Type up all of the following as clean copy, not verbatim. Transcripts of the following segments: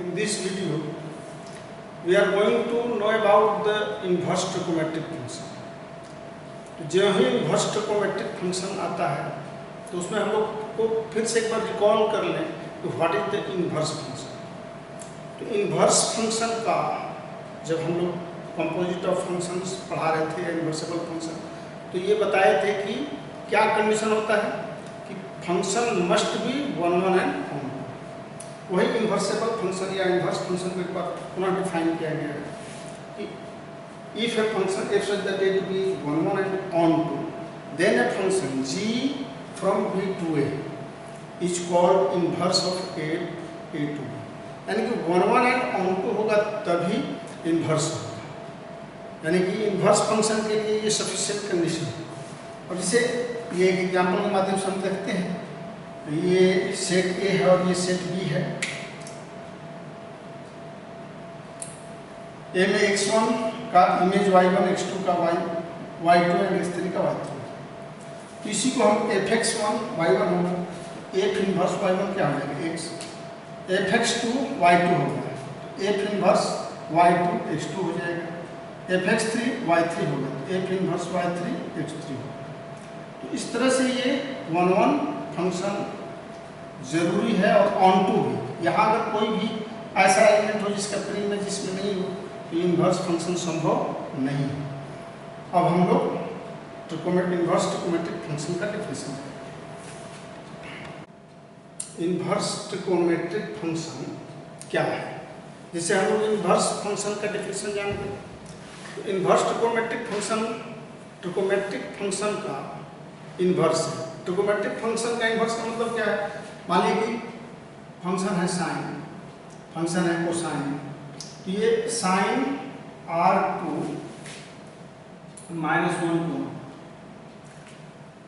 In this video, we are going to know about the inverse trigonometric function. तो जब ही inverse trigonometric function आता है तो उसमें हम लोग को फिर से एक बार रिकॉल कर लें कि what is the inverse function. तो इन्वर्स फंक्शन का जब हम लोग कंपोजिट ऑफ फंक्शंस पढ़ा रहे थे इन्वर्सेबल फंक्शन, तो ये बताए थे कि क्या कंडीशन होता है कि function must be one one and on. वही इन्वर्सेबल फंक्शन या इन्वर्स फंक्शन को एक बार पुनः डिफाइन किया गया है कि if a function f such that A to B one one and on to, then a function g from b to a is called inverse of a to b। यानी कि one one and on to होगा तभी inverse होगा, यानी कि inverse function के लिए ये सफिशिएंट कंडीशन है। और जैसे ये एक एग्जांपल के माध्यम से हम देखते हैं, ये सेट ए है और ये सेट बी है। ए में x1 का इमेज y1, x2 का y2 एंड x3 का y3। तो इसी को हम fx1 y1 होगा, f इनवर्स y1 क्या हो जाएगा x, fx2 y2 होगा, f इनवर्स y2 x2 हो जाएगा, fx3 y3 होगा, f इनवर्स y3 x3 होगा। तो इस तरह से ये वन वन फंक्शन जरूरी है और ऑन टू भी। यहाँ अगर कोई भी ऐसा एलिमेंट हो जिसका प्री में जिसमें नहीं हो तो इन्वर्स फंक्शन संभव नहीं है। अब हम लोग इन्वर्स ट्रिगोनोमेट्रिक फंक्शन का डेफिनेशन करें। इन्वर्स ट्रिगोनोमेट्रिक फंक्शन क्या है? जैसे हम लोग इन्वर्स फंक्शन का डेफिनेशन जानते हैं, तो इन्वर्स ट्रिगोनोमेट्रिक फंक्शन का इन्वर्स है। ट्रिगोनोमेट्रिक फंक्शन का इन्वर्स का मतलब क्या है? मान लीजिए कि फंक्शन है साइन, फंक्शन है कोसाइन, तो ये साइन r2 -1 to 1।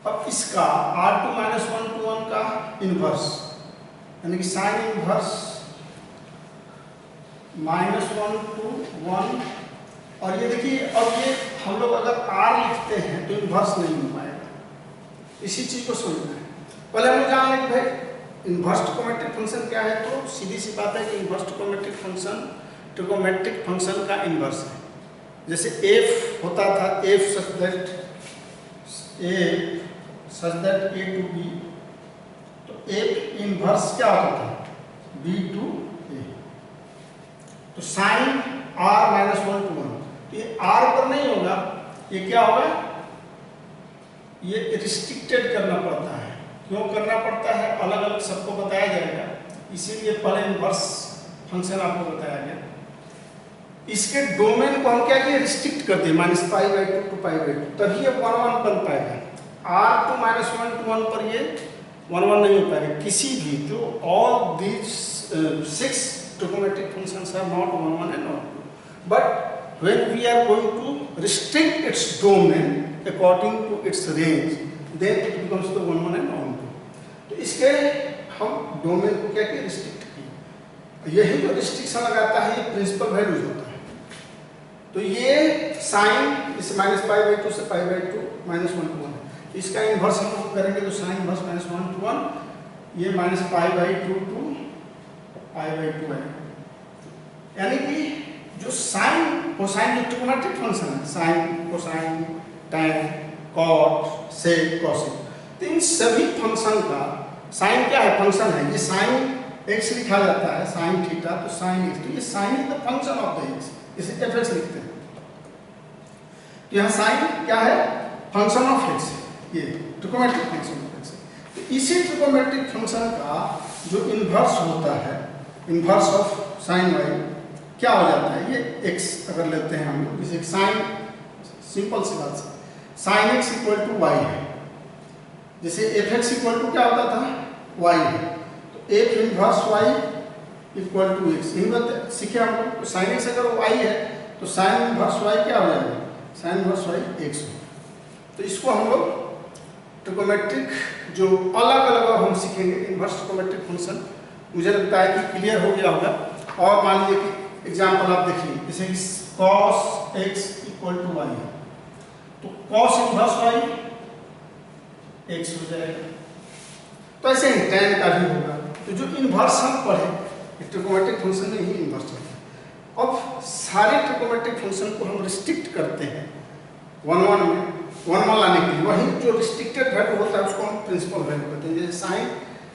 अब इसका r2 -1 to 1 का इन्वर्स यानी कि साइन इन्वर्स -1 to 1। और ये देखिए, अब ये हम लोग अगर r लिखते हैं तो इन्वर्स नहीं हो पाएगा। इसी चीज को समझना है। पहले हम लोग जान लें कि भाई इन्वर्स ट्रिगोनोमेट्रिक फंक्शन क्या है। तो सीधी सी बात है कि इन्वर्स ट्रिगोनोमेट्रिक फंक्शन का इन्वर्स है। जैसे f होता था f such that a to b, तो f इन्वर्स क्या होता था b टू a। तो साइन r -1 to 1, तो ये r पर नहीं होगा, ये क्या होगा, ये रिस्ट्रिक्टेड करना पड़ता है। क्यों करना पड़ता है अलग अलग सबको बताया जाएगा, इसीलिए पहले इन्वर्स फंक्शन आपको बताया गया। इसके डोमेन को हम क्या किए, रिस्ट्रिक्ट कर दिए -π/2 to π/2, तभी ये 1 1 बन पाएगा। r2 -1 to 1 पर ये 1 1 नहीं हो पाएगा किसी भी। तो all these 6 trigonometric functions are not 1 1 and not 2, but when we are going to restrict its domain according to its range, then it becomes the 1 1 and on 2। तो इसके हम डोमेन को क्या किए, रिस्ट्रिक्ट किए। यही जो रिस्ट्रिक्शन लगाता है ये प्रिंसिपल वैल्यूज होता है। तो ये साइन इस -π/2 से π/2 -1 to 1 है। इसका इन्वर्स हम लोग करेंगे तो साइन इन्वर्स -1 to 1, ये -π/2 to π/2 है। यानी कि जो साइन कोसाइन जो ट्रिगोनोमेट्रिक फंक्शन है, sine cosine tan cot sec cosec, तो इन सभी फंक्शन का साइन क्या है, फंक्शन है। ये साइन x लिखा जाता है, साइन थीटा, तो साइन x, तो ये sine is the function of the x, इसे fx लिखते हैं। तो यहाँ साइन क्या है, फंक्शन ऑफ x, ये ट्रिगोनोमेट्रिक फंक्शन ऑफ x। तो इसी ट्रिगोनोमेट्रिक फंक्शन का जो इन्वर्स होता है, इन्वर्स ऑफ साइन y क्या हो जाता है, ये x अगर लेते हैं हम लोग, जैसे साइन, सिंपल सी बात से साइन x = y है। जैसे fx = क्या होता था, y है, तो f इनवर्स y = x। यही बात सीखे हम लोग। तो साइन x अगर y है तो साइन इनवर्स y क्या हो जाएगा, साइन इनवर्स y x हो। तो इसको हम लोग ट्रिगोनोमेट्रिक जो अलग अलग हम सीखेंगे इनवर्स ट्रिगोनोमेट्रिक फंक्शन, मुझे लगता है कि क्लियर हो गया होगा। और मान लीजिए कि एग्जाम्पल आप देखिए, जैसे कि cos x = y है, तो cos इनवर्स y x हो जाएगा। तो ऐसे ही tan का भी होगा। तो जो इन्वर्स हम पढ़े ट्रिगोनोमेट्रिक फंक्शन में ही इन्वर्स होता है। अब सारे ट्रिगोनोमेट्रिक फंक्शन को हम रिस्ट्रिक्ट करते हैं 1 1 में 1 1 लाने के लिए, वही जो रिस्ट्रिक्टेड वैल्यू होता है उसको हम प्रिंसिपल वैल्यू कहते हैं। जैसे साइन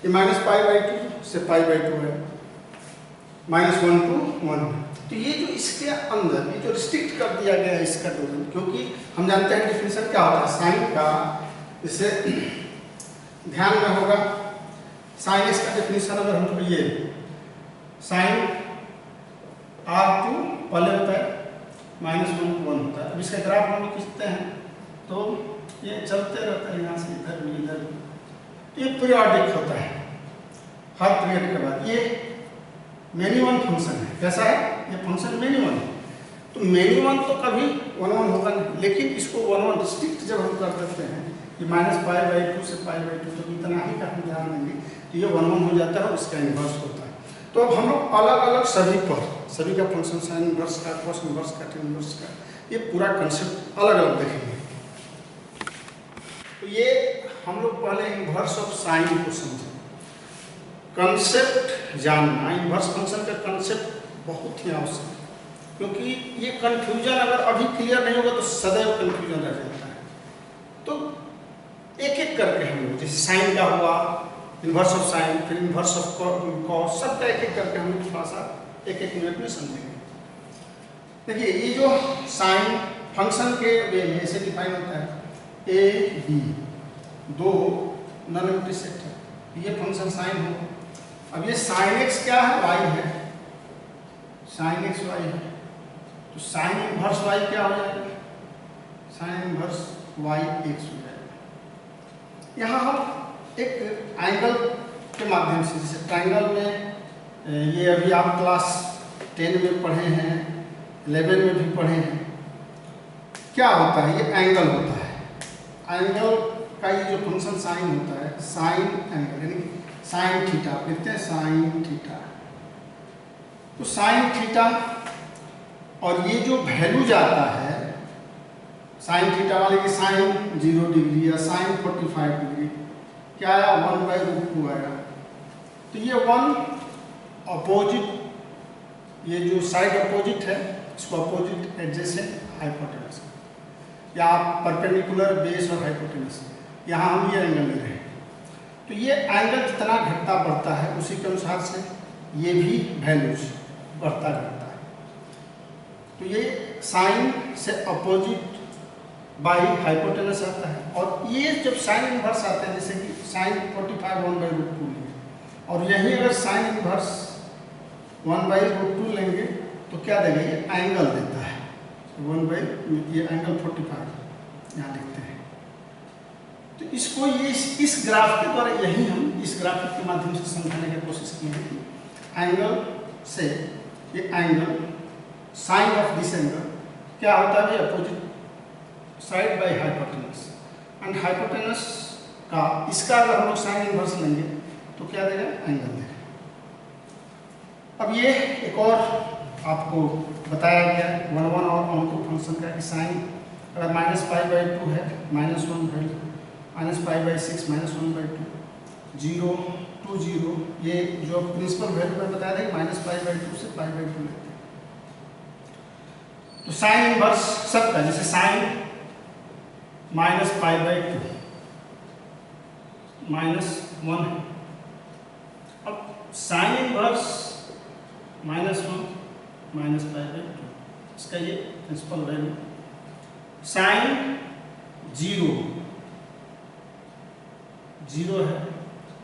ये -π/2 से π/2 है, -1 to 1। तो ये जो इसके अंदर ये जो रिस्ट्रिक्ट कर दिया गया है इसका डोमेन, क्योंकि हम जानते हैं डिफिनेशन क्या होता है साइन का, इसे ध्यान में होगा साइन एक्स का डेफिनेशन अगर हम ये साइन r2 पहले होता है -1 to 1 होता है। अब इसका ग्राफ हम लोग खींचते हैं तो ये चलते रहता है यहाँ से इधर भी इधर भी। ये पीरियोडिक होता है, हर पीरियड के बाद। ये मेनी वन फंक्शन है। कैसा है ये फंक्शन? Many one. तो मेनी वन तो कभी 1 1 होगा नहीं, लेकिन इसको 1 1 रिस्ट्रिक्ट जब हम कर देते हैं ये -π/2 से π/2, तो इतना ही का हम ध्यान देंगे तो ये 1 1 हो जाता है और इसका इन्वर्स होता है। तो अब हम लोग अलग अलग सभी का फंक्शन साइन इन्वर्स का, कॉस इन्वर्स का, tan इन्वर्स का, ये पूरा कंसेप्ट अलग अलग देखेंगे। तो ये हम लोग पहले इन्वर्स ऑफ साइन को समझें। कंसेप्ट जानना, इन्वर्स फंक्शन का कंसेप्ट बहुत ही आवश्यक है, क्योंकि ये कंफ्यूजन अगर अभी क्लियर नहीं होगा तो सदैव कंफ्यूजन रह जाता है। तो एक एक करके हम लोग, जैसे साइन का हुआ, इन्वर्स ऑफ साइन, फिर इन्वर्स ऑफ कॉस, सबका एक एक करके हम लोग थोड़ा सा एक एक मिनट में समझेंगे। देखिए ये जो साइन फंक्शन के वे में ऐसे डिफाइन होता है, ए बी दो नॉन एम्प्टी सेट है, ये फंक्शन साइन हो। अब ये साइन एक्स क्या है? वाई है, साइन एक्स वाई है। तो साइन इन्वर्स वाई क्या हो जाएगा? साइन इन्वर्स वाई एक्स हो जाएगा। यहाँ हम एक एंगल के माध्यम से, जैसे ट्राइंगल में ये अभी आप क्लास 10 में पढ़े हैं, 11 में भी पढ़े हैं, क्या होता है? ये एंगल होता है। एंगल का ये जो फंक्शन साइन होता है, साइन एंगल यानी साइन थीटा लिखते हैं, साइन थीटा। तो साइन थीटा और ये जो वैल्यू जाता है साइन थीटा वाले की, साइन 0 डिग्री या साइन 45 डिग्री, क्या आया? 1/√2 आया। तो ये 1 अपोजिट, ये जो साइड अपोजिट है इसको अपोजिट एडजेसेंट हाइपोटेनस, या आप परपेंडिकुलर बेस और हाइपोटेनस, यहाँ हम ये एंगल ले रहे हैं। तो ये एंगल जितना घटता बढ़ता है उसी के अनुसार से ये भी वैल्यूज बढ़ता रहता है। तो ये साइन से अपोजिट बाई हाइपोटेनस आता है, और ये जब साइन इन्वर्स आते हैं, जैसे कि साइन 45 1/√2 लेंगे, और यहीं अगर साइन इन्वर्स 1/√2 लेंगे तो क्या देगा? ये एंगल देता है 1/, ये एंगल 45 यहाँ लिखते हैं। तो इसको ये इस ग्राफ के द्वारा, यही हम इस ग्राफिक के माध्यम से समझाने की कोशिश की है कि एंगल से ये angle sine of this angle क्या होता है? Opposite side by hypotenuse, and hypotenuse का इसका अगर हम लोग साइन इन्वर्स लेंगे तो क्या देगा? एंगल देगा। अब ये एक और आपको बताया गया 1 1 और ऑन टू फंक्शन का कि साइन अगर -π/2 है, -1 वैल्यू, -π/6 -1/2, 0 to 0, ये जो प्रिंसिपल वैल्यू में बताया था कि -π/2 से π/2 लेते हैं। तो साइन इन्वर्स सबका, जैसे साइन -π/2 -1 है। अब साइन इन्वर्स -1 -π/2, इसका ये प्रिंसिपल वैल्यू। साइन 0 है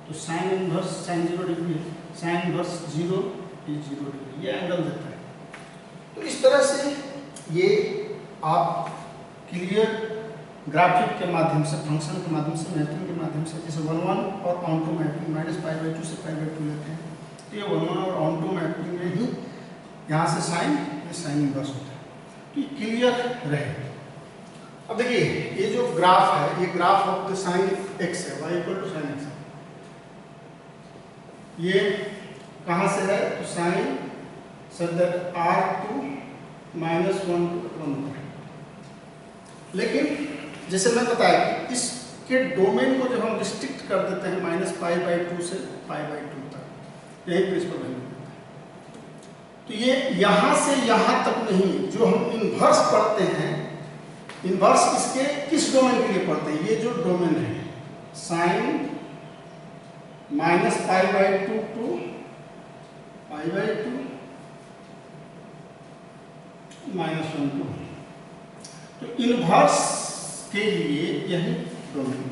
तो साइन इन्वर्स साइन 0 डिग्री है, साइन इन्वर्स 0 ये 0 डिग्री, ये एंगल देता है। तो इस तरह से ये आप क्लियर ग्राफिक के माध्यम से, फंक्शन के माध्यम से, मैपिंग के माध्यम से, जैसे 1 1 और ऑन टू मैपिंग -π/2 से π/2 लेते हैं, तो ये 1 1 और ऑन टू मैपिंग में ही यहाँ से साइन, ये साइन इन्वर्स होता है। तो ये क्लियर रहे। अब देखिए ये जो ग्राफ है, ये graph of the sine x है, y = साइन एक्स। ये कहाँ से है? तो sign such that r2 -1 to 1 है। लेकिन जैसे मैं बताया कि इसके डोमेन को जब हम रिस्ट्रिक्ट कर देते हैं -π/2 से π/2 तक, यही प्रिंसिपल वैल्यू होता है। तो ये यहाँ से यहाँ तक नहीं, जो हम इन्वर्स पढ़ते हैं, इन्वर्स इसके किस डोमेन के लिए पढ़ते हैं? ये जो डोमेन है साइन -π/2 टू π/2 -1/2। तो इन्वर्स के लिए यही डोमेन।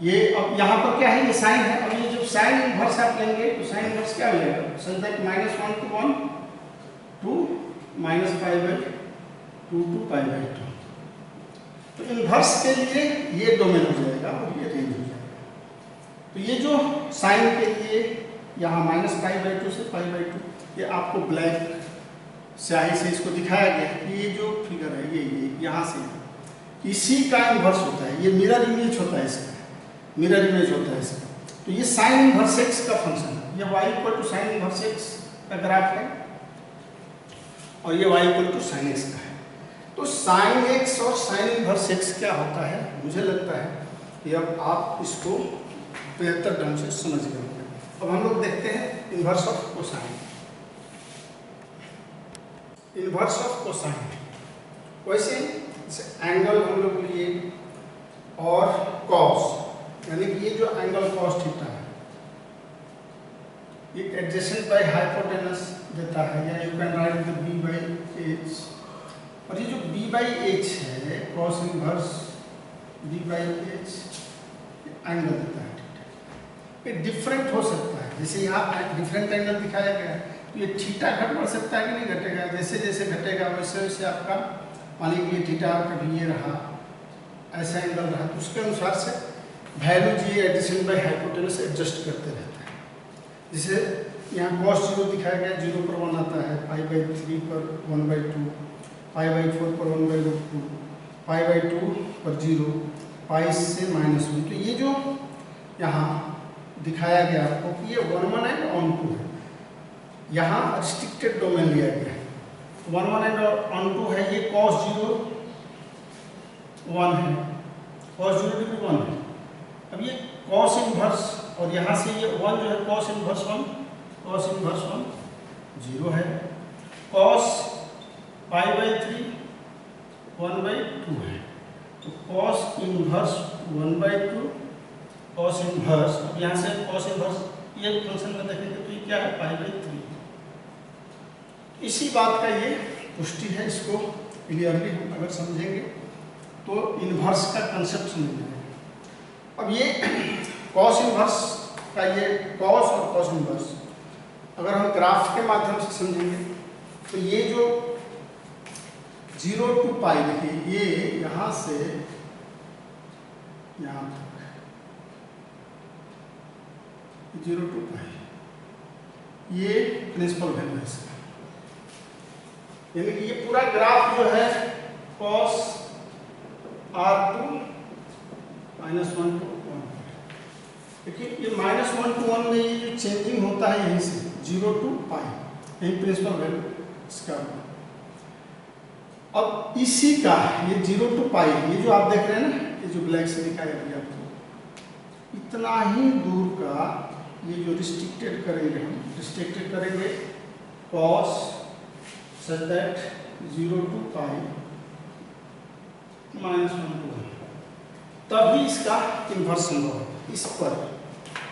ये अब यहाँ पर क्या है? ये साइन है। अब ये जब साइन इन्वर्स आप लेंगे तो साइन इन्वर्स क्या हो जाएगा? Such that -1 to 1 to -π/2 to π/2। तो इन्वर्स के लिए ये डोमेन हो जाएगा और ये रेंज हो जाएगा। तो ये जो साइन के लिए यहाँ -π/2 से π/2, ये आपको ब्लैक स्याही से इसको दिखाया गया है। ये जो फिगर है ये यहाँ से इसी का इन्वर्स होता है। ये मिरर इमेज होता है इसका, मिरर इमेज होता है इसका। तो ये साइन इन्वर्स x का फंक्शन है। ये y = साइन इन्वर्स x का ग्राफ है और ये y = साइन x का है। तो साइन x और साइन इन्वर्स x क्या होता है? मुझे लगता है कि अब आप इसको बेहतर ढंग से समझ गए। अब हम लोग देखते हैं inverse of cosine. Inverse of cosine वैसे एंगल हम लोग लिए और कॉस, यानी कि ये जो एंगल कॉस थीटा है ये एडजेसेंट बाय हाइपोटेनस देता है, या you can write the b/h। और ये जो b/h है कॉस इनवर्स b/h एंगल देता है थीटा। ये डिफरेंट हो सकता है, जैसे यहाँ डिफरेंट एंगल दिखाया गया है। तो ये थीटा घट बढ़ सकता है कि नहीं घटेगा? जैसे जैसे घटेगा वैसे वैसे आपका, मान लीजिए थीटा कभी ये रहा, ऐसा एंगल रहा, तो उसके अनुसार से वैल्यू जी एडजेसेंट बाय हाइपोटेनस एडजस्ट करते रहता है। जैसे यहाँ cos 0 दिखाया गया, 0 पर 1 आता है, π/3 पर 1/2, π/4 पर 1/2, π/2 पर 0, π से -1। तो ये जो यहाँ दिखाया गया आपको कि ये 1, 1 एंड ऑन 2 है। यहाँ रिस्ट्रिक्टेड डोमेन लिया गया है। 1, 1 एंड ऑन 2 है। ये cos 0 1 है, cos 0 डिग्री 1 है। अब ये cos इनवर्स और यहाँ से ये 1 जो है cos इनवर्स 1, cos इनवर्स 1 0 है। cos π/3 1/2 है। तो cos इनवर्स 1/2 cos इनवर्स, अब यहाँ से cos इनवर्स ये फंक्शन में देखेंगे तो ये क्या है? π/3। इसी बात का ये पुष्टि है। इसको क्लियरली हम अगर समझेंगे तो इन्वर्स का कंसेप्ट समझ लेंगे। अब ये कॉस इन्वर्स का ये कॉस और कॉस इन्वर्स अगर हम ग्राफ के माध्यम से समझेंगे तो ये जो 0 to π, देखिए ये यहाँ से यहाँ तक 0 to π, ये प्रिंसिपल वैल्यू है इसका। यानी कि ये पूरा ग्राफ जो है cos R2 -1 to 1। देखिए ये -1 to 1 में ये जो चेंजिंग होता है यहीं से 0 to π, यही प्रिंसिपल वैल्यू इसका। अब इसी का ये 0 to π, ये जो आप देख रहे हैं ना, ये जो ब्लैक से दिखाया गया आपको, इतना ही दूर का ये जो रिस्ट्रिक्टेड करेंगे, हम रिस्ट्रिक्टेड करेंगे cos such that 0 to π -1 to 1, तभी इसका इन्वर्स संभव है। इस पर,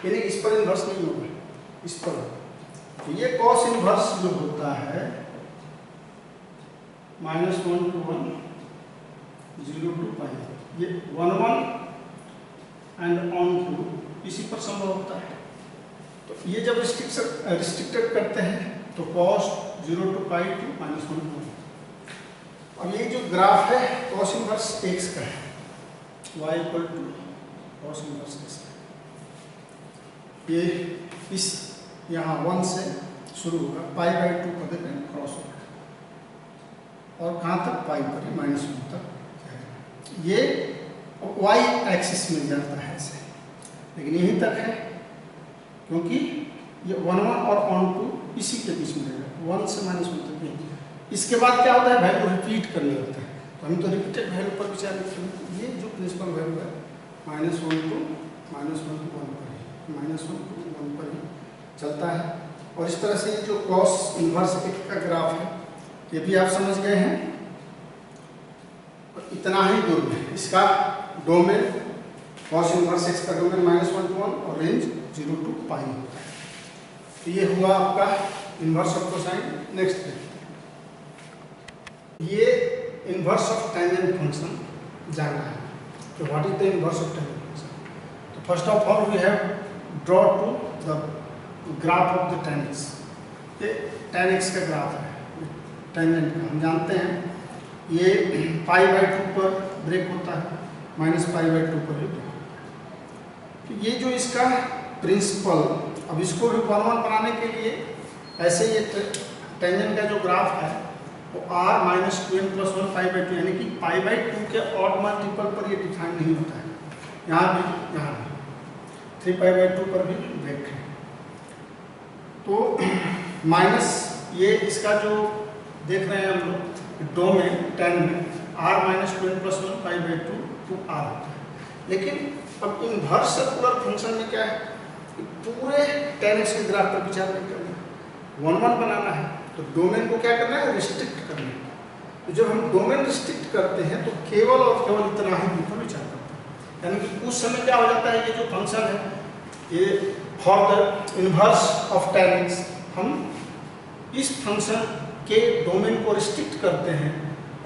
यानी इस पर इन्वर्स नहीं होगा, इस पर। तो ये cos इन्वर्स जो होता है -1 to 1 0 to π, ये 1, 1 एंड ऑन 2 इसी पर संभव होता है। तो ये जब रिस्ट्रिक्टेड करते हैं तो cos 0 to π to -1 to 1। अब ये जो ग्राफ है cos इनवर्स x का है, y = cos इनवर्स x। ये इस यहाँ 1 से शुरू होगा, π/2 पर देखें क्रॉस होगा और कहाँ तक? π पर -1 तक जाएगा। ये y एक्सिस में जाता है ऐसे, लेकिन यहीं तक है क्योंकि ये 1, 1 और ऑन 2 इसी के बीच में रहेगा, 1 से -1 तक नहीं। इसके बाद क्या होता है? वैल्यू रिपीट करने लगता है। तो हम तो रिपीटेड वैल्यू पर विचार करते हैं। ये जो प्रिंसिपल वैल्यू है -1 to 1 पर ही, -1 to 1 पर ही चलता है। और इस तरह से ये जो कॉस इनवर्स x का ग्राफ है ये भी आप समझ गए हैं। और इतना ही दूर में इसका डोमेन कॉस इनवर्स x का डोमेन -1 to 1 और रेंज 0 to पाई होता है। तो ये हुआ आपका इनवर्स ऑफ कोसाइन। नेक्स्ट ये इनवर्स ऑफ टेंजेंट फंक्शन जानना है। तो what is the inverse of tangent function? तो first of all we have draw to the graph of the tan x। ये tan x का ग्राफ है tangent का। हम जानते हैं ये π/2 पर ब्रेक होता है, -π/2 पर भी ब्रेक। तो ये जो इसका प्रिंसिपल, अब इसको भी फॉर्मल बनाने के लिए ऐसे ये टेंजेंट का जो ग्राफ है वो r - 2n + 1 π/2 यानी कि π/2 के ऑड मल्टीपल पर ये डिफाइन नहीं होता है। यहाँ भी 3π/2 पर भी ब्रेक है। तो माइनस ये इसका जो देख रहे हैं हम लोग डोमेन tan में r - 2n + 1 π/2 to r होता है। लेकिन अब इनवर्स सर्कुलर फंक्शन में क्या है, पूरे tan x के ग्राफ पर विचार नहीं करना, 1 बनाना है। तो डोमेन को क्या करना है, रिस्ट्रिक्ट करना है। तो जब हम डोमेन रिस्ट्रिक्ट करते हैं तो केवल और केवल इतना ही ऊपर विचार करते हैं। यानी कि उस समय क्या हो जाता है, ये जो फंक्शन है ये for the inverse of tan x हम इस फंक्शन के डोमेन को रिस्ट्रिक्ट करते हैं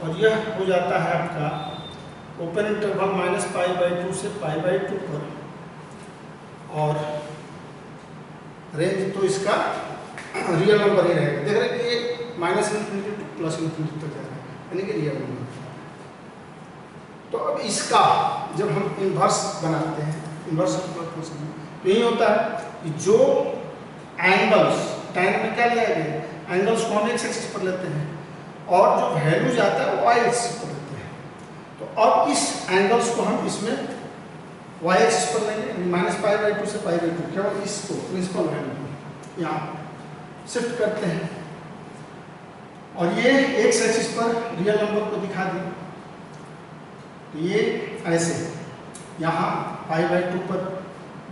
और यह हो जाता है आपका ओपन इंटरवल -π/2 से π/2 पर, और रेंज तो इसका रियल नंबर ही रहेगा। देख रहे हैं कि ये -∞ to +∞ तक जा रहा है, यानी कि रियल नंबर। तो अब इसका जब हम इनवर्स बनाते हैं इनवर्स सर्कुलर फंक्शन में तो यही होता है कि जो एंगल्स tan में क्या लिया गया, एंगल्स को हम x एक्सिस पर लेते हैं और जो वैल्यू जाता है वो y एक्सिस पर लेते हैं। तो अब इस एंगल्स को हम इसमें y एक्सिस पर लेंगे, -π/2 से π/2, केवल इसको प्रिंसिपल वैल्यू यहाँ शिफ्ट करते हैं और ये x एक्सिस पर रियल नंबर को दिखा दें। तो ये ऐसे यहाँ π/2 पर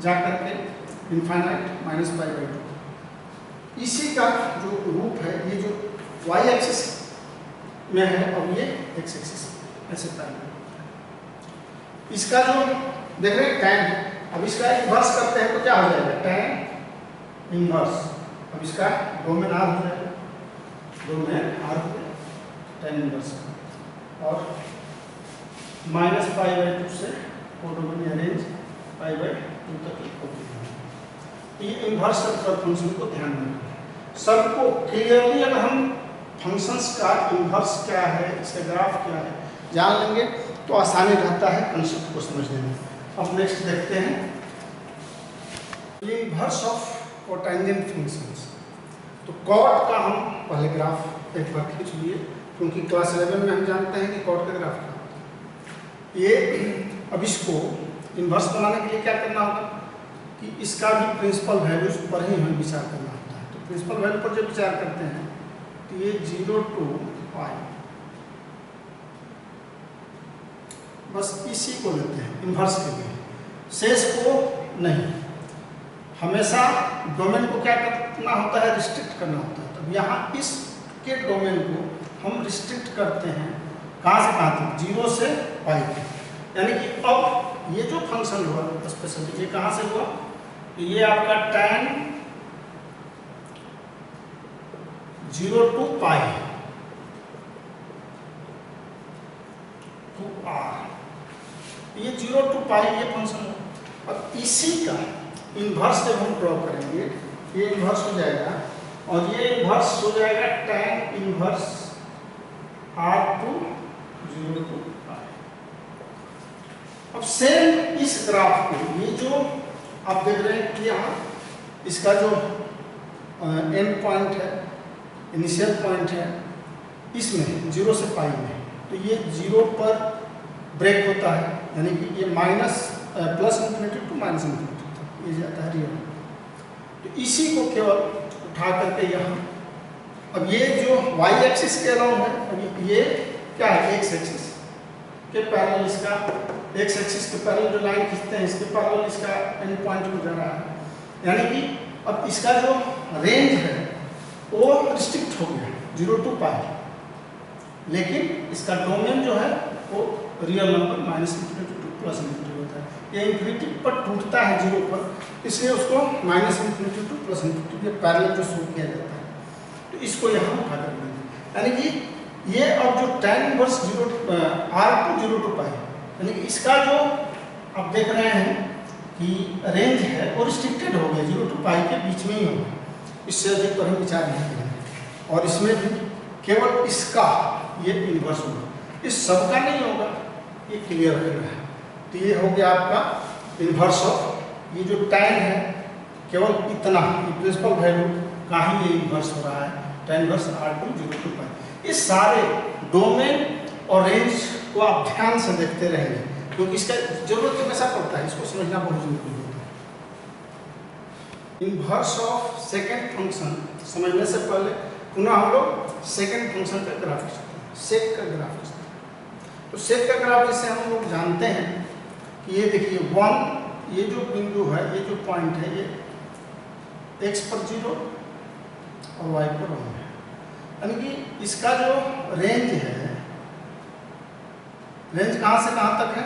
जा करके इनफाइनाइट -π/2। इसी का जो रूप है ये जो y एक्सिस में है और ये x एक्सिस ऐसे पैरेलल। इसका जो देख रहे हैं tan, अब इसका इनवर्स करते हैं तो क्या हो जाएगा, tan इनवर्स। अब इसका डोमेन r हो जाएगा, डोमेन r हो गया tan इनवर्स और -π/2 से डोमेन रेंज π/2 तक हो गया। ये इनवर्स सर्कुलर फंक्शन को ध्यान में रखना। सबको क्लियरली अगर हम फंक्शंस का इनवर्स क्या है, इसका ग्राफ क्या है जान लेंगे तो आसानी रहता है कंसेप्ट को समझने में। अब नेक्स्ट देखते हैं इनवर्स ऑफ कोटेंजेंट फंक्शंस। तो कॉट का हम पहले ग्राफ एक बार खींच लिए, क्योंकि क्लास 11 में हम जानते हैं कि कॉट का ग्राफ क्या होता है। ये अब इसको इनवर्स बनाने के लिए क्या करना होगा कि इसका भी प्रिंसिपल वैल्यूज पर ही हमें विचार करना होता है। तो प्रिंसिपल वैल्यू पर जब विचार करते हैं तो ये 0 to π, बस इसी को लेते हैं इनवर्स के लिए, शेष को नहीं। हमेशा डोमेन को क्या करना होता है, रिस्ट्रिक्ट करना होता है। तब यहाँ इसके डोमेन को हम रिस्ट्रिक्ट करते हैं कहाँ से कहाँ तक, 0 से π तक। यानी कि अब ये जो फंक्शन हुआ स्पेशली ये कहाँ से हुआ, ये आपका tan 0 to π to r, ये 0 to π ये फंक्शन है। अब इसी का इनवर्स जब हम ड्रॉ करेंगे ये इनवर्स हो जाएगा और ये इनवर्स हो जाएगा tan inverse r to 0 to π। अब सेम इस ग्राफ को ये जो आप देख रहे हैं कि यहाँ इसका जो एंड पॉइंट है, इनिशियल पॉइंट है, इसमें 0 से π में, तो ये 0 पर ब्रेक होता है, यानी कि ये +∞ to -∞ ये जाता है रियल। तो इसी को केवल उठा करके यहाँ, अब ये जो y एक्सिस के अराउंड है, अब ये क्या है, x एक्सिस के पैरेलल, इसका x एक्सिस के पैरेलल जो लाइन खींचते हैं इसके पैरेलल इसका एंड पॉइंट हो जा रहा है। यानी कि अब इसका जो रेंज है वो रिस्ट्रिक्ट हो गया 0 to पाई, लेकिन इसका डोमेन जो है वो रियल नंबर -∞ to +∞ होता है। ये इन्फिनिटी पर टूटता है 0 पर, इसलिए उसको -∞ to +∞ ये पैरेलल जो शो किया जाता है। तो इसको यहाँ उठा कर देंगे, यानी कि ये अब जो tan inverse 0 r to 0 to pi, यानी कि इसका जो आप देख रहे हैं कि रेंज है वो रिस्ट्रिक्टेड हो गया 0 to पाई के बीच में ही होगा, इससे अधिक पर हम विचार नहीं करेंगे। और इसमें भी केवल इसका ये इन्वर्स होगा, इस सब का नहीं होगा, ये क्लियर कर रहा है। तो ये हो गया आपका इन्वर्स ऑफ, ये जो tan है केवल इतना प्रिंसिपल वैल्यू का ही ये इन्वर्स हो रहा है, tan inverse r to 0 to pi. इस सारे डोमेन और रेंज को आप ध्यान से देखते रहेंगे, क्योंकि इसका जरूरत हमेशा पड़ता है, इसको समझना बहुत जरूरी होता है। इन्वर्स ऑफ सेकेंड फंक्शन समझने से पहले पुनः हम लोग सेकेंड फंक्शन का ग्राफ खींचते हैं, सेक का ग्राफ खींचते हैं। तो सेक का ग्राफ जैसे हम लोग जानते हैं कि ये देखिए 1, ये जो बिंदु है, ये जो पॉइंट है, ये x पर 0 और y पर 1 है, यानी कि इसका जो रेंज है, रेंज कहाँ से कहाँ तक है?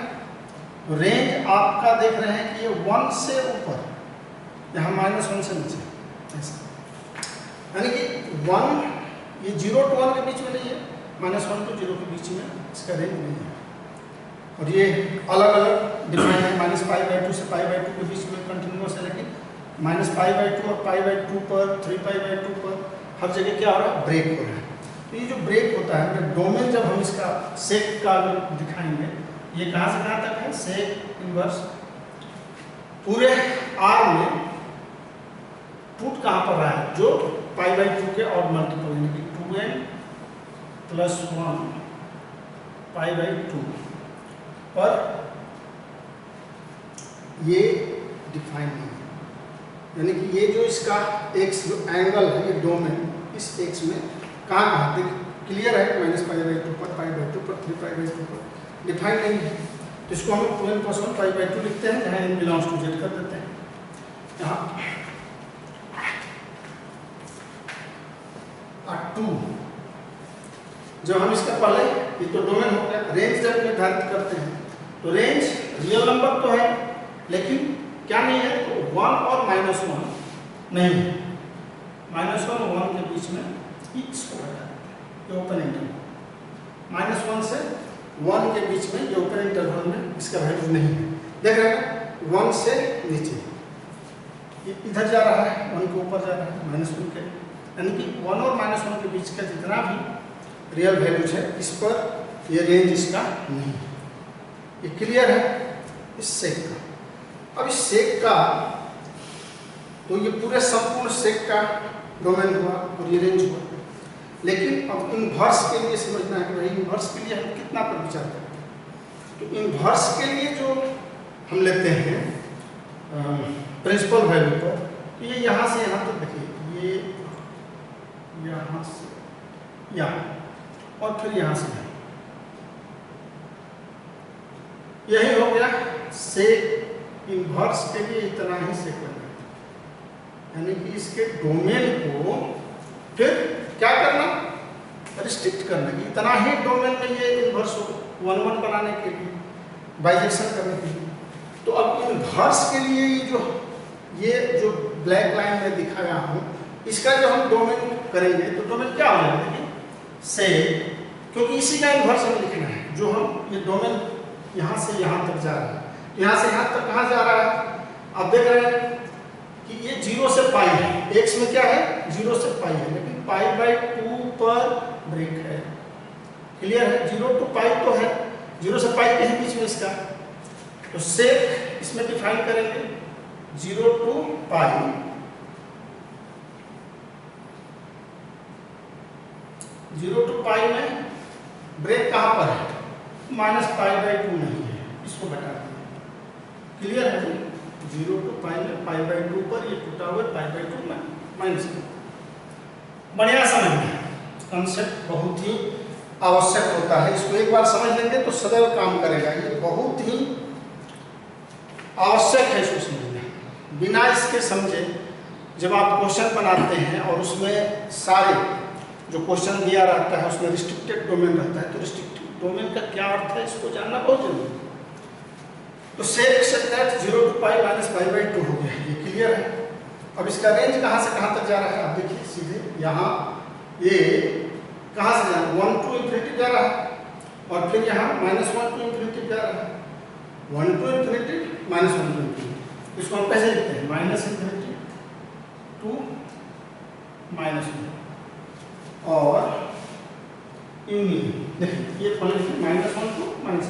रेंज आपका देख रहे हैं कि ये 1 से ऊपर, यहाँ -1 से नीचे, ऐसा, यानी कि 1 ये 0 to 1 के बीच में नहीं है, -1 to 0 के बीच में इसका रेंज नहीं है। और ये अलग अलग डिफाइन है, -π/2 से π/2 के बीच में कंटिन्यूअस है, लेकिन -π/2 और π/2 पर 3π/2 पर हर जगह क्या हो रहा है? ब्रेक हो रहा है। तो ये जो ब्रेक होता है, डोमेन जब हम इसका सेक का दिखाएंगे, ये कहाँ से कहाँ तक है? सेक इनवर्स पूरे आर में टूट कहाँ पर रहा है? जो π/2 के और मल्टीपल, यानी कि 2n + 1 π/2 पर ये डिफाइन नहीं है, यानी कि ये जो इसका x जो एंगल है, ये डोमेन इस x में कहाँ कहाँ देख क्लियर है, -π/2 पर, π/2 पर, 3π/2 पर डिफाइन नहीं है। तो इसको हम 2n + 1 π/2 लिखते हैं, जहाँ n बिलोंग्स टू z कर देते हैं। यहाँ 2 जब हम इसका पहले, ये तो डोमेन हो गया, रेंज जब निर्धारित करते हैं तो रेंज रियल नंबर तो है, लेकिन क्या नहीं है? तो 1 और -1 नहीं है, -1 और 1 के बीच में इसको हटा देते हैं, ये ओपन इंटरवल, -1 से 1 के बीच में ये ओपन इंटरवल में इसका वैल्यू नहीं है। देख रहे हैं 1 से नीचे इधर जा रहा है, 1 के ऊपर जा रहा है, -1 के, यानी कि 1 और -1 के बीच का जितना भी रियल वैल्यूज है, इस पर ये रेंज इसका नहीं है। ये क्लियर है इस सेक का। अब इस सेक का तो ये पूरे संपूर्ण सेक का डोमेन हुआ और ये रेंज हुआ, लेकिन अब इन्वर्स के लिए समझना है कि भाई इन्वर्स के लिए हम कितना पर विचार करते हैं। तो इन्वर्स के लिए जो हम लेते हैं प्रिंसिपल वैल्यू पर, तो ये यहाँ से यहाँ तक देखिए, ये यहाँ से यहाँ और फिर यहाँ से यहाँ, यही हो गया सेक इन्वर्स के लिए इतना ही सेक करना, यानी कि इसके डोमेन को फिर क्या करना? रिस्ट्रिक्ट करना, कि इतना ही डोमेन में ये इन्वर्स हो 1 बनाने के लिए, बाइजेक्शन करने के लिए। तो अब इन्वर्स के लिए ये जो ब्लैक लाइन में दिखाया हूँ, इसका जो हम डोमेन करेंगे तो डोमेन क्या हो जाएगा? देखिए सेक, क्योंकि इसी का इन्वर्स हमें लिखना है, जो हम ये डोमेन यहाँ से यहाँ तक जा रहा है, यहाँ से यहाँ तक कहाँ जा रहा है? आप देख रहे हैं कि ये 0 से पाई है, x में क्या है? 0 से पाई है, लेकिन π/2 पर ब्रेक है, क्लियर है? 0 to पाई तो है, 0 से पाई के ही बीच में इसका, तो सेक इसमें डिफाइन करेंगे 0 to पाई, 0 to पाई में ब्रेक कहाँ पर है? -π/2 नहीं है, इसको बता दें, क्लियर है? 0 to पाई में π/2 पर ये टूटा हुआ π/2 में माइनस। बढ़िया समझना, कंसेप्ट बहुत ही आवश्यक होता है, इसको एक बार समझ लेंगे तो सदैव काम करेगा। ये बहुत ही आवश्यक है इसको समझना, बिना इसके समझे जब आप क्वेश्चन बनाते हैं और उसमें सारे जो क्वेश्चन दिया रहता है उसमें रिस्ट्रिक्टेड डोमेन रहता है, तो रिस्ट्रिक्टेड डोमेन का क्या अर्थ है इसको जानना बहुत जरूरी है। तो sec that 0 to pi minus pi by 2 हो गया, ये क्लियर है। अब इसका रेंज कहाँ से कहाँ तक जा रहा है, आप देखिए सीधे यहाँ ये कहाँ से जा रहा है, 1 to इन्फिनिटी जा रहा है, और फिर यहाँ -1 to इन्फिनिटी जा रहा है, 1 to इन्फिनिटी -1 to इन्फिनिटी। इसको हम कैसे लिखते हैं, -∞ to -1 और यूनियन, देखिए ये -1 to -∞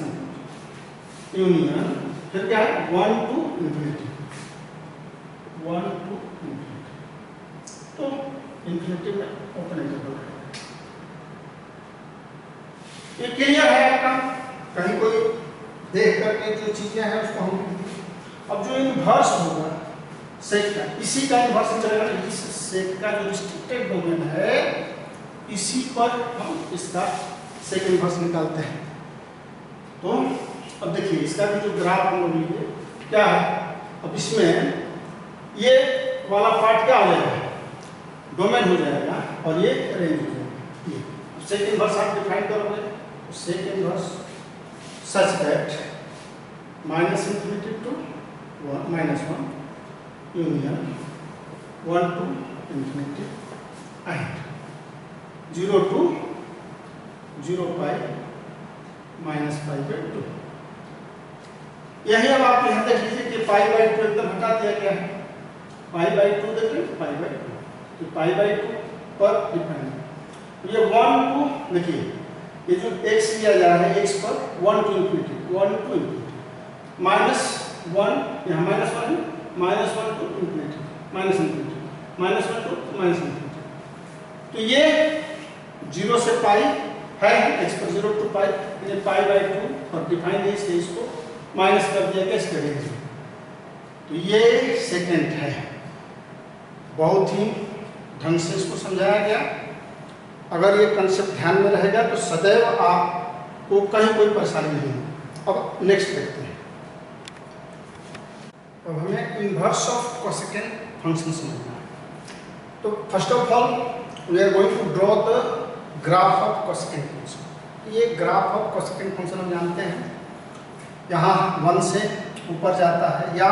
यूनियन, फिर क्या है 1 to इन्फिनिटी, 1 to इन्फिनिटी, तो इन्फिनिटी में ओपन इंटरवल है। ये क्लियर है आपका, कहीं कोई देख करके जो चीजें हैं उसको हम, अब जो इन्वर्स होगा सेक का, इसी का इन्वर्स चलेगा, इस सेक का जो रिस्ट्रिक्टेड डोमेन है इसी पर हम इसका सेक इन्वर्स निकालते हैं। तो अब देखिए इसका भी जो ग्राफ हम लोग लिए क्या है, अब इसमें ये वाला पार्ट क्या हो जाएगा, डोमेन हो जाएगा, और ये रेंज हो जाएगा। ये सेक इन्वर्स आप डिफाइन करोगे, sec inverse such that -∞ to -1 union 1 to infinity and 0 to 0 pi minus pi by 2। यही अब आप यहाँ देख लीजिए कि पाई बाई 2 एकदम हटा दिया गया है, पाई बाई 2 देखिए, पाई बाई 2, तो पाई बाई 2 पर डिपेंड। ये 1 to, देखिए ये जो x लिया जा रहा है, x पर 1 to इन्फिनिटी, 1 to इन्फिनिटी, -1 यहाँ -1 है, -1 to इन्फिनिटी, -∞, -1 to -∞, तो ये 0 से पाई है, x पर 0 to पाई, ये पाई बाई 2 और डिफाइन है, इसलिए इसको माइनस कर दिया गया इसके रेंज में। तो ये सेकेंड है, बहुत ही ढंग से इसको समझाया गया। अगर ये कंसेप्ट ध्यान में रहेगा तो सदैव आपको कहीं कोई परेशानी नहीं होगी। अब नेक्स्ट देखते हैं। अब हमें इन्वर्स ऑफ कोसेकेंड फंक्शन समझना है। तो first of all we are going to draw the graph of cosecant function. ये ग्राफ ऑफ कोसेकेंड फंक्शन हम जानते हैं, यहाँ 1 से ऊपर जाता है, या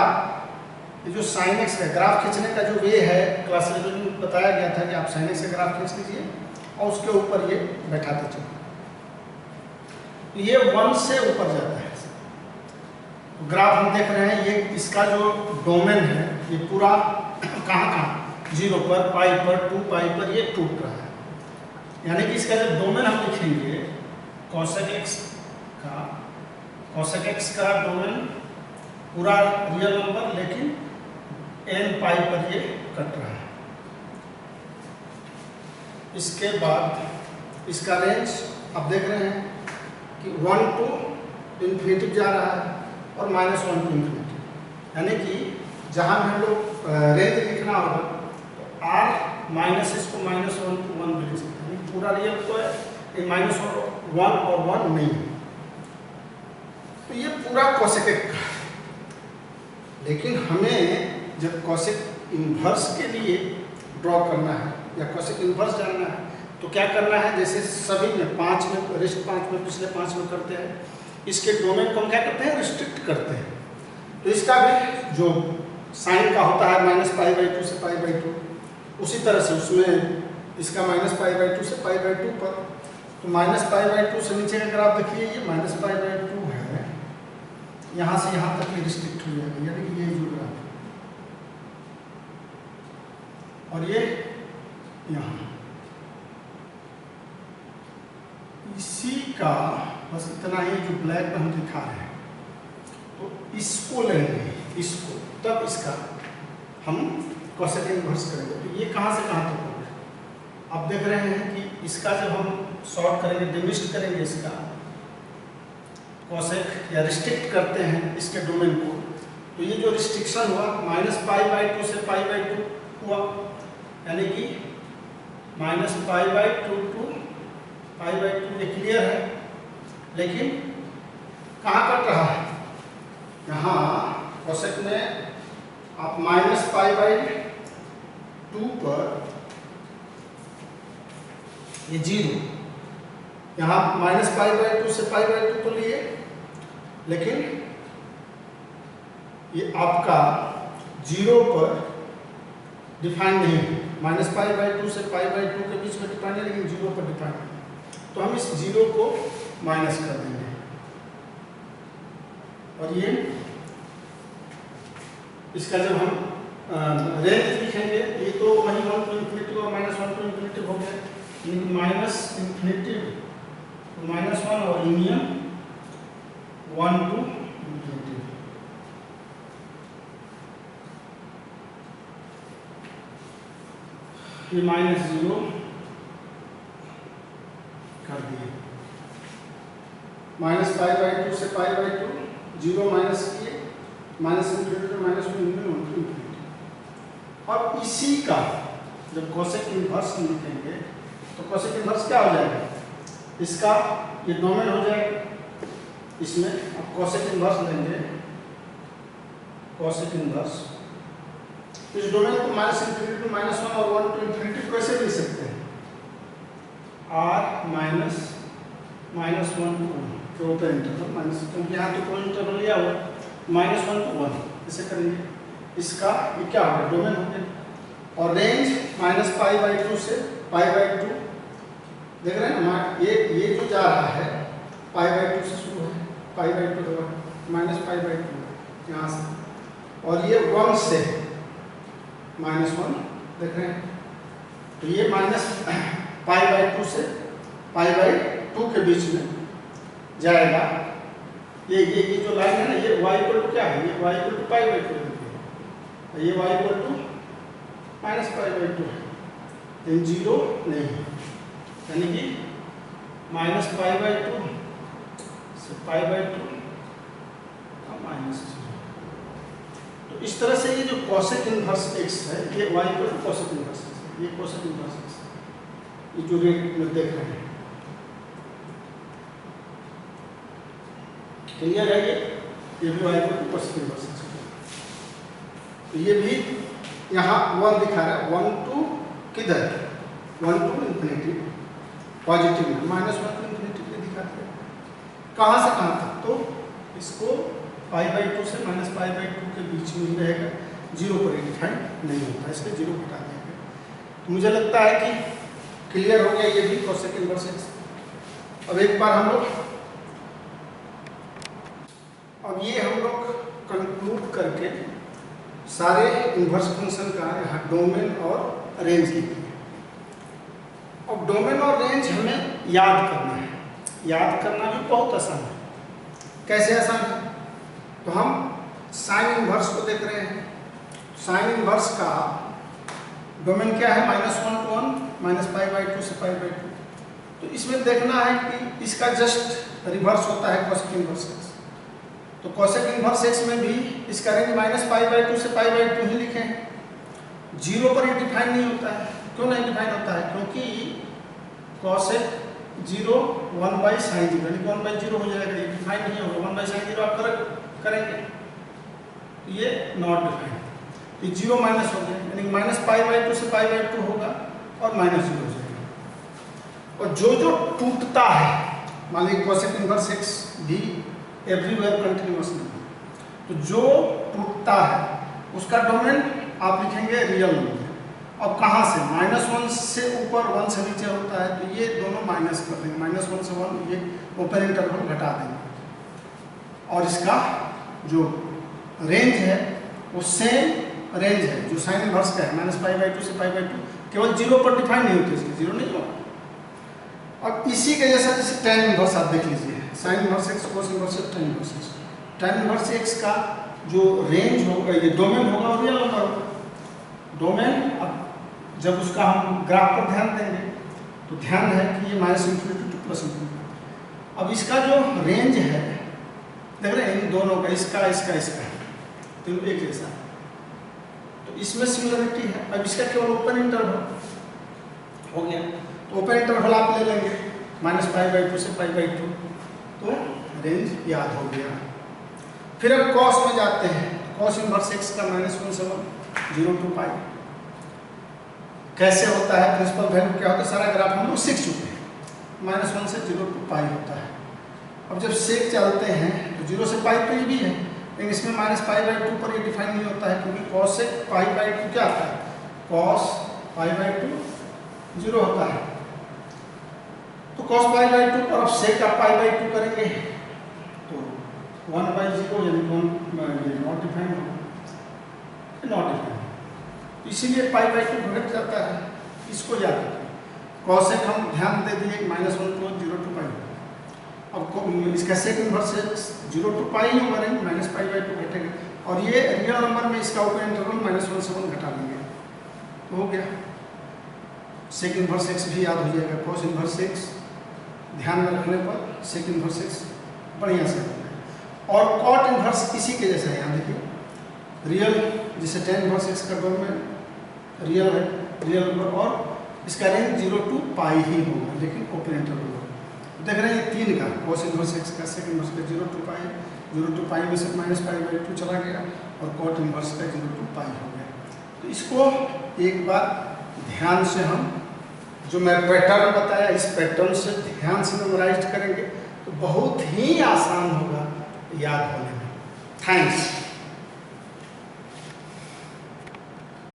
ये जो साइन एक्स का ग्राफ खींचने का जो वे है, क्लास 11 में बताया गया था कि आप साइन एक्स का ग्राफ खींच लीजिए और उसके ऊपर ये बैठाते चलो। ये 1 से ऊपर जाता है, ग्राफ हम देख रहे हैं, ये इसका जो डोमेन है ये पूरा कहाँ 0 पर, पाई पर, 2 पाई पर ये टूट रहा है। यानी कि इसका जब डोमेन हम लिखेंगे कॉसेक एक्स का डोमेन पूरा रियल नंबर, लेकिन n पाई पर ये कट रहा है। इसके बाद इसका रेंज आप देख रहे हैं कि 1 to इन्फिनिटी जा रहा है और -1 to इन्फिनिटी, यानी कि जहाँ हम लोग रेंज लिखना होगा तो r माइनस इसको -1 to 1 भी लिख सकते हैं, पूरा रियल तो है, -1 और 1 नहीं है। तो ये पूरा कोसेक का, लेकिन हमें जब कोसेक इन्वर्स के लिए ड्रॉ करना है या कोसेक इन्वर्स जानना है तो क्या करना है, जैसे सभी में 5 में, रेस्ट 5 में, पिछले 5 में करते हैं, इसके डोमेन को हम क्या करते हैं, रिस्ट्रिक्ट करते हैं। तो इसका भी जो साइन का होता है -π/2 से π/2, उसी तरह से उसमें इसका -π/2 से π/2 पर, तो -π/2 से नीचे का ग्राफ देखिए, ये -π/2 है, यहाँ से यहाँ तक ये रिस्ट्रिक्ट हो जाएगा, यानी कि ये जो ग्राफ और ये यहाँ, इसी का बस इतना ही जो ब्लैक में हम दिखा रहे हैं, तो इसको लेंगे, इसको, तब इसका हम कोसेक इन्वर्स करेंगे। तो ये कहाँ से कहाँ तक होगा, आप देख रहे हैं कि इसका जब हम सॉल्व करेंगे, डिमिस्ट करेंगे इसका कोसेक या रिस्ट्रिक्ट करते हैं इसके डोमेन को, तो ये जो रिस्ट्रिक्शन हुआ -π/2 से π/2 हुआ, यानी कि -π/2 to π/2, ये क्लियर है। लेकिन कहाँ कट रहा है, यहाँ कोसेक में आप -π/2 2 पर ये 0, यहाँ -π/2 से π/2 तो लिए, लेकिन ये आपका 0 पर डिफाइन नहीं है। -π/2 से π/2 के बीच में डिफाइन है, लेकिन 0 पर डिफाइन है। तो हम इस 0 को माइनस कर देंगे, और ये इसका जब हम रेंज लिखेंगे, ये तो वही 1 to ∞ और -1 to ∞ हो गया, लेकिन -∞ to -1 और यूनियन 1 to ∞। ये -0 कर दिए, -π/2 से π/2, 0 माइनस किए, -∞ to -1 यूनियन 1 to ∞। अब इसी का जब कोसेक इनवर्स लिखेंगे तो कोसेक इनवर्स क्या हो जाएगा, इसका ये डोमेन हो जाएगा। इसमें अब कोसेक इनवर्स लेंगे, कोसेक इनवर्स इस डोमेन को -∞ to -1 और 1 to ∞ कैसे लिख सकते हैं, r माइनस -1 to 1 तो ओपन इंटरवल माइनस, क्योंकि यहाँ तो कोई इंटरवल लिया हुआ -1 to 1, इसे करेंगे। इसका ये क्या होगा, डोमेन हो गया, और रेंज -π/2 से π/2, देख रहे हैं ना, ये जो जा रहा है π/2 से शुरू है, π/2 होगा -π/2 यहाँ से, और ये 1 से -1, देख रहे हैं, तो ये -π/2 से π/2 के बीच में जाएगा। ये जो लाइन है ना, ये y इक्वल टू क्या है, ये y इक्वल टू π/2 है, ये y इक्वल टू -π/2 है, लेकिन 0 नहीं है, यानी कि -π/2 से π/2 -0। तो इस तरह से ये जो कोसेक इनवर्स x है, ये y equal to cosec inverse x है, ये कोसेक इनवर्स x है, ये जो रेट में देख रहे हैं, क्लियर है। ये भी y equal to cosec inverse x है। तो ये भी यहाँ 1 दिखा रहा है, 1 to किधर, 1 to ∞, पॉजिटिव में, -1 to ∞ के दिखा दिया। कहाँ से कहाँ तक, तो इसको π/2 से -π/2 के बीच में ही रहेगा, 0 पर डिफाइन नहीं होता, इसलिए 0 हटा देंगे। तो मुझे लगता है कि क्लियर हो गया ये भी कोसेक इनवर्स x। अब एक बार हम लोग कंक्लूड करके सारे इनवर्स फंक्शन का यहाँ डोमेन और रेंज लिखिए। अब डोमेन और रेंज हमें याद करना है, याद करना भी बहुत आसान है। कैसे आसान है, तो हम साइन इनवर्स को देख रहे हैं। साइन इनवर्स का डोमेन क्या है, -1 to 1, -π/2 से π/2। तो इसमें देखना है कि इसका जस्ट रिवर्स होता है कोसेक इनवर्स x। तो कोसेक इनवर्स x में भी इसका रेंज -π/2 से π/2 ही लिखे हैं, 0 पर ही डिफाइन नहीं होता है। क्यों नहीं डिफाइन होता है, क्योंकि कोसेक 0 1/sin 0 यानी 1/0 हो जाएगा, ये डिफाइन नहीं होगा। 1/sin 0 आप करेंगे, ये नॉट डिफाइन, ये 0 माइनस हो गया, यानी -π/2 से π/2 होगा और -0 हो जाएगा। और जो टूटता है, मान लीजिए कोसेक इनवर्स x भी एवरीवेयर कंटिन्यूअस नहीं, तो जो टूटता है उसका डोमेन आप लिखेंगे रियल नंबर। अब कहाँ से, -1 से ऊपर 1 से नीचे होता है, तो ये दोनों माइनस कर देंगे, -1 से 1, ये ओपन इंटरवल घटा देंगे। और इसका जो रेंज है वो सेम रेंज है जो साइन इनवर्स का है, -π/2 से π/2, केवल 0 पर डिफाइन नहीं होती, इसलिए 0 नहीं होगा। अब इसी के जैसा जैसे tan इनवर्स आप देख लीजिए, sine inverse x, cos inverse x, tan inverse x। tan inverse x का जो रेंज होगा, ये डोमेन होगा और रियल नंबर होगा। डोमेन, अब जब उसका हम ग्राफ पर ध्यान देंगे तो ध्यान है कि ये -∞ to +∞। अब इसका जो रेंज है, देख रहे हैं इन दोनों का, इसका तो एक जैसा, तो इसमें सिमिलरिटी है। अब इसका केवल ओपन इंटरवल हो गया, तो ओपन इंटरवल आप ले लेंगे -π/2 से π/2, तो रेंज याद हो गया। फिर अब कॉस में जाते हैं, कॉस इनवर्स x का -1 से 1, 0 to π। कैसे होता है, प्रिंसिपल वैल्यू क्या होता है, सारा ग्राफ हम लोग सीख चुके हैं। -1 से 0 to पाई होता है। अब जब सेक चलते हैं तो 0 से पाई तो ये भी है, लेकिन इसमें -π/2 पर ये डिफाइन नहीं होता है, क्योंकि cos से π/2 क्या आता है, cos π/2 0 होता है। तो cos π/2 पर अब सेक आप π/2 करेंगे तो 1/0 यानी नॉट डिफाइन होगा, नॉट डिफाइन, इसीलिए π/2 घट जाता है। इसको याद रखें। cosec हम ध्यान दे दिए -1 को 0 to पाई। अब इसका सेक इनवर्स है 0 to पाई ही होगा, नहीं -π/2 घटेगा, और ये रियल नंबर में इसका ओपन इंटरवल -1 से 1 घटा लेंगे तो हो गया। सेक इनवर्स x भी याद हो जाएगा, cos इनवर्स x ध्यान में रखने पर सेक इनवर्स x बढ़िया से हो जाएगा। और cot इनवर्स इसी के जैसा है, यहाँ देखिए रियल, जिसे tan इनवर्स x का डोम में रियल है, रियल नंबर, और इसका रेंज 0 to पाई ही होगा, लेकिन ओपन इंटरवल होगा। देख रहे हैं ये 3 का cos इनवर्स x का, सेक इनवर्स का 0 to पाई, 0 to पाई में से -π/2 चला गया, और cot इनवर्स का 0 to पाई हो गया। तो इसको एक बार ध्यान से हम, जो मैं पैटर्न बताया, इस पैटर्न से ध्यान से मेमोराइज करेंगे तो बहुत ही आसान होगा याद होने में। थैंक्स।